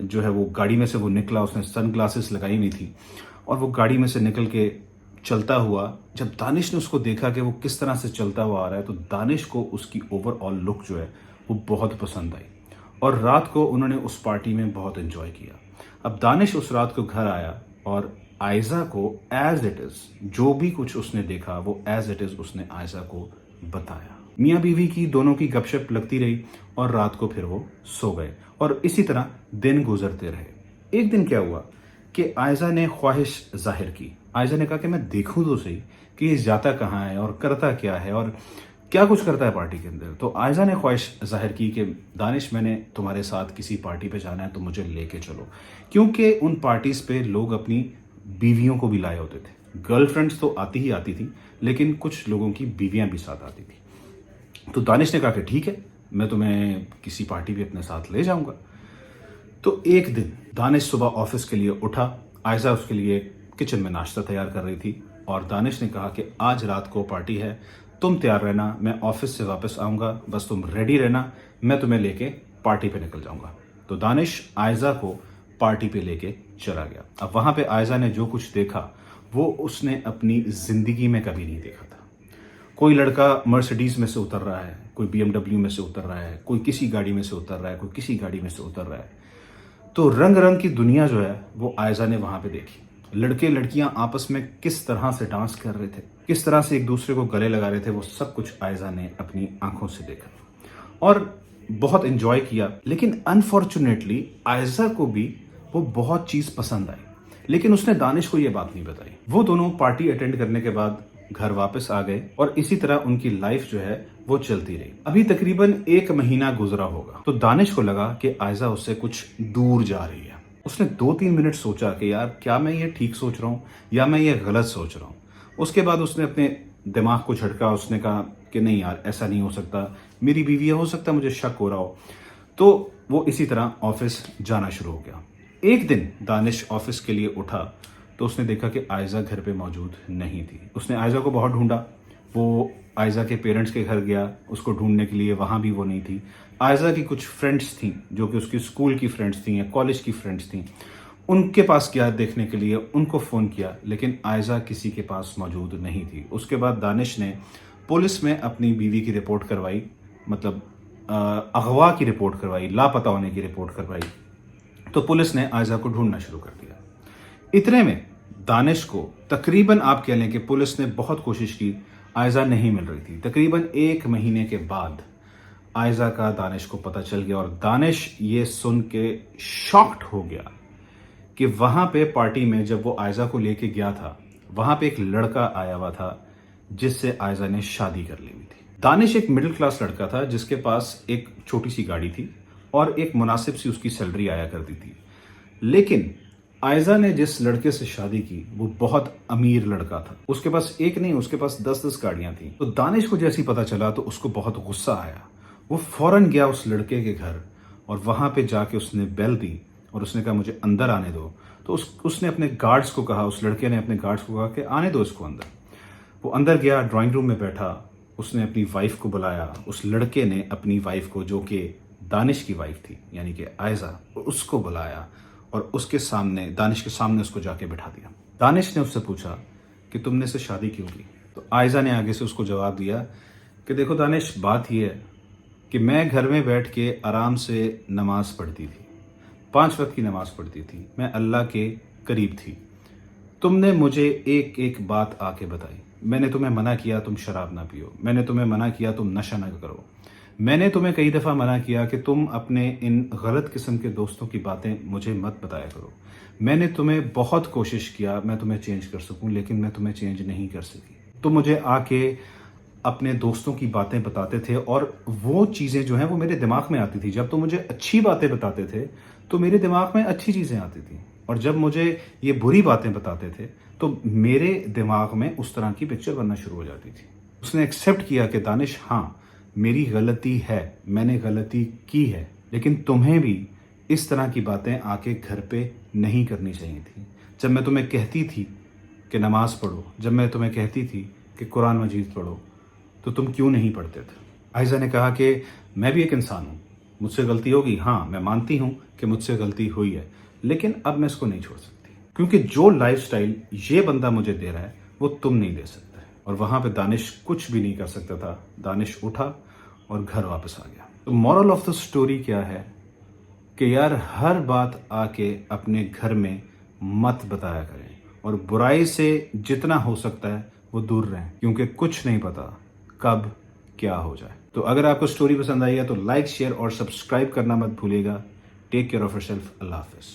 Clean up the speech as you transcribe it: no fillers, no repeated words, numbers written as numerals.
جو ہے وہ گاڑی میں سے وہ نکلا، اس نے سن گلاسز لگائی ہوئی تھی اور وہ گاڑی میں سے نکل کے چلتا ہوا. جب دانش نے اس کو دیکھا کہ وہ کس طرح سے چلتا ہوا آ رہا ہے، تو دانش کو اس کی اوور آل لک جو ہے وہ بہت پسند آئی اور رات کو انہوں نے اس پارٹی میں بہت انجوائے کیا. اب دانش اس رات کو گھر آیا اور آئزہ کو ایز اٹ از جو بھی کچھ اس نے دیکھا وہ ایز اٹ از اس نے آئزہ کو بتایا. میاں بیوی کی دونوں کی گپ شپ لگتی رہی اور رات کو پھر وہ سو گئے اور اسی طرح دن گزرتے رہے. ایک دن کیا ہوا کہ آئزہ نے خواہش ظاہر کی. آئزہ نے کہا کہ میں دیکھوں تو صحیح کہ یہ جاتا کہاں ہے اور کرتا کیا ہے اور کیا کچھ کرتا ہے پارٹی کے اندر. تو آئزہ نے خواہش ظاہر کی کہ دانش میں نے تمہارے ساتھ کسی پارٹی پہ جانا ہے تو مجھے لے کے چلو، کیونکہ ان پارٹیز پہ لوگ اپنی بیویوں کو بھی لائے ہوتے تھے. گرل فرینڈس تو آتی ہی آتی تھی لیکن کچھ لوگوں کی بیویاں بھی ساتھ آتی تھی. تو دانش نے کہا کہ ٹھیک ہے، میں تمہیں کسی پارٹی پہ اپنے ساتھ لے جاؤں گا. تو ایک دن دانش صبح آفس کے لیے اٹھا. آئزہ اس کے لیے کچن میں ناشتہ تیار کر رہی تھی اور دانش نے کہا کہ آج رات کو پارٹی ہے، تم تیار رہنا، میں آفس سے واپس آؤں گا، بس تم ریڈی رہنا، میں تمہیں لے کے پارٹی پہ نکل جاؤں گا. تو دانش آئزہ کو پارٹی پہ لے کے چلا گیا. اب وہاں پہ آئزہ نے جو کچھ دیکھا وہ اس نے اپنی زندگی میں کبھی نہیں دیکھا تھا. کوئی لڑکا مرسڈیز میں سے اتر رہا ہے، کوئی بی ایم ڈبلیو میں سے اتر رہا ہے، کوئی کسی گاڑی میں سے اتر رہا ہے، کوئی کسی گاڑی میں سے اتر رہا ہے. تو رنگ رنگ کی دنیا جو ہے وہ آئزہ نے وہاں پہ دیکھی. لڑکے لڑکیاں آپس میں کس طرح سے ڈانس کر رہے تھے، کس طرح سے ایک دوسرے کو گلے لگا رہے تھے، وہ سب کچھ آئزہ نے اپنی آنکھوں سے دیکھا اور بہت انجوائے کیا. لیکن انفارچونیٹلی آئزہ کو بھی وہ بہت چیز پسند آئی، لیکن اس نے دانش کو یہ بات نہیں بتائی. وہ دونوں پارٹی اٹینڈ کرنے کے بعد گھر واپس آ گئے اور اسی طرح ان کی لائف جو ہے وہ چلتی رہی. ابھی تقریباً 1 مہینہ گزرا ہوگا تو دانش کو لگا کہ آئزہ اس سے کچھ دور جا رہی ہے. اس نے 2-3 منٹ سوچا کہ یار کیا میں یہ ٹھیک سوچ رہا ہوں یا میں یہ غلط سوچ رہا ہوں. اس کے بعد اس نے اپنے دماغ کو جھٹکا. اس نے کہا کہ نہیں یار ایسا نہیں ہو سکتا، میری بیوی ہے، ہو سکتا ہے مجھے شک ہو رہا ہو. تو وہ اسی طرح آفس جانا شروع ہو گیا. ایک دن دانش آفس کے لیے اٹھا تو اس نے دیکھا کہ آئزہ گھر پہ موجود نہیں تھی. اس نے آئزہ کو بہت ڈھونڈا. وہ آئزہ کے پیرنٹس کے گھر گیا اس کو ڈھونڈنے کے لیے، وہاں بھی وہ نہیں تھی. آئزہ کی کچھ فرینڈس تھیں جو کہ اس کی اسکول کی فرینڈس تھیں یا کالج کی فرینڈس تھیں، ان کے پاس کیا دیکھنے کے لیے، ان کو فون کیا لیکن آئزہ کسی کے پاس موجود نہیں تھی. اس کے بعد دانش نے پولیس میں اپنی بیوی کی رپورٹ کروائی، مطلب اغوا کی رپورٹ کروائی، لاپتہ ہونے کی رپورٹ کروائی. تو پولیس نے آئزہ کو ڈھونڈنا شروع کر دیا. اتنے میں دانش کو تقریباً آپ کہہ لیں کہ پولیس نے بہت کوشش کی، آئزہ نہیں مل رہی تھی. تقریباً 1 مہینے کے بعد آئزہ کا دانش کو پتہ چل گیا اور دانش یہ سن کے شاکڈ ہو گیا کہ وہاں پہ پارٹی میں جب وہ آئزہ کو لے کے گیا تھا وہاں پہ ایک لڑکا آیا ہوا تھا جس سے آئزہ نے شادی کر لی ہوئی تھی. دانش ایک مڈل کلاس لڑکا تھا جس کے پاس ایک چھوٹی سی گاڑی تھی اور ایک مناسب سی اس کی سیلری آیا کرتی تھی. لیکن آئزہ نے جس لڑکے سے شادی کی وہ بہت امیر لڑکا تھا. اس کے پاس ایک نہیں، اس کے پاس 10 گاڑیاں تھیں. تو دانش کو جیسی پتہ چلا تو اس کو بہت غصہ آیا. وہ فوراً گیا اس لڑکے کے گھر اور وہاں پہ جا کے اس نے بیل دی اور اس نے کہا مجھے اندر آنے دو. تو اس نے اپنے گارڈز کو کہا، اس لڑکے نے اپنے گارڈز کو کہا کہ آنے دو اس کو اندر. وہ اندر گیا، ڈرائنگ روم میں بیٹھا. اس نے اپنی وائف کو بلایا. اس لڑکے نے اپنی وائف کو، جو کہ دانش کی وائف تھی یعنی کہ آئزہ، اس کو بلایا اور اس کے سامنے، دانش کے سامنے اس کو جا کے بٹھا دیا. دانش نے اس سے پوچھا کہ تم نے اسے شادی کیوں کی؟ تو آئزہ نے آگے سے اس کو جواب دیا کہ دیکھو دانش، بات یہ ہے کہ میں گھر میں بیٹھ کے آرام سے نماز پڑھتی تھی، 5 وقت کی نماز پڑھتی تھی، میں اللہ کے قریب تھی. تم نے مجھے ایک ایک بات آ کے بتائی. میں نے تمہیں منع کیا تم شراب نہ پیو، میں نے تمہیں منع کیا تم نشہ نہ کرو، میں نے تمہیں کئی دفعہ منع کیا کہ تم اپنے ان غلط قسم کے دوستوں کی باتیں مجھے مت بتایا کرو. میں نے تمہیں بہت کوشش کیا میں تمہیں چینج کر سکوں لیکن میں تمہیں چینج نہیں کر سکی. تم مجھے آ کے اپنے دوستوں کی باتیں بتاتے تھے اور وہ چیزیں جو ہیں وہ میرے دماغ میں آتی تھی. جب تم مجھے اچھی باتیں بتاتے تھے تو میرے دماغ میں اچھی چیزیں آتی تھیں اور جب مجھے یہ بری باتیں بتاتے تھے تو میرے دماغ میں اس طرح کی پکچر بننا شروع ہو جاتی تھی. اس نے ایکسیپٹ کیا کہ دانش ہاں میری غلطی ہے، میں نے غلطی کی ہے، لیکن تمہیں بھی اس طرح کی باتیں آ کے گھر پہ نہیں کرنی چاہیے تھی. جب میں تمہیں کہتی تھی کہ نماز پڑھو، جب میں تمہیں کہتی تھی کہ قرآن مجید پڑھو، تو تم کیوں نہیں پڑھتے تھے؟ آئزہ نے کہا کہ میں بھی ایک انسان ہوں، مجھ سے غلطی ہوگی, ہاں میں مانتی ہوں کہ مجھ سے غلطی ہوئی ہے, لیکن اب میں اس کو نہیں چھوڑ سکتی, کیونکہ جو لائف سٹائل یہ بندہ مجھے دے رہا ہے وہ تم نہیں دے سکتے. اور وہاں پہ دانش کچھ بھی نہیں کر سکتا تھا. دانش اٹھا اور گھر واپس آ گیا. تو مورل آف دا اسٹوری کیا ہے کہ یار ہر بات آ کے اپنے گھر میں مت بتایا کریں, اور برائی سے جتنا ہو سکتا ہے وہ دور رہیں, کیونکہ کچھ نہیں پتا کب کیا ہو جائے. تو اگر آپ کو اسٹوری پسند آئی ہے تو لائک, شیئر اور سبسکرائب کرنا مت بھولیے گا. Take care of yourself. اللہ حافظ.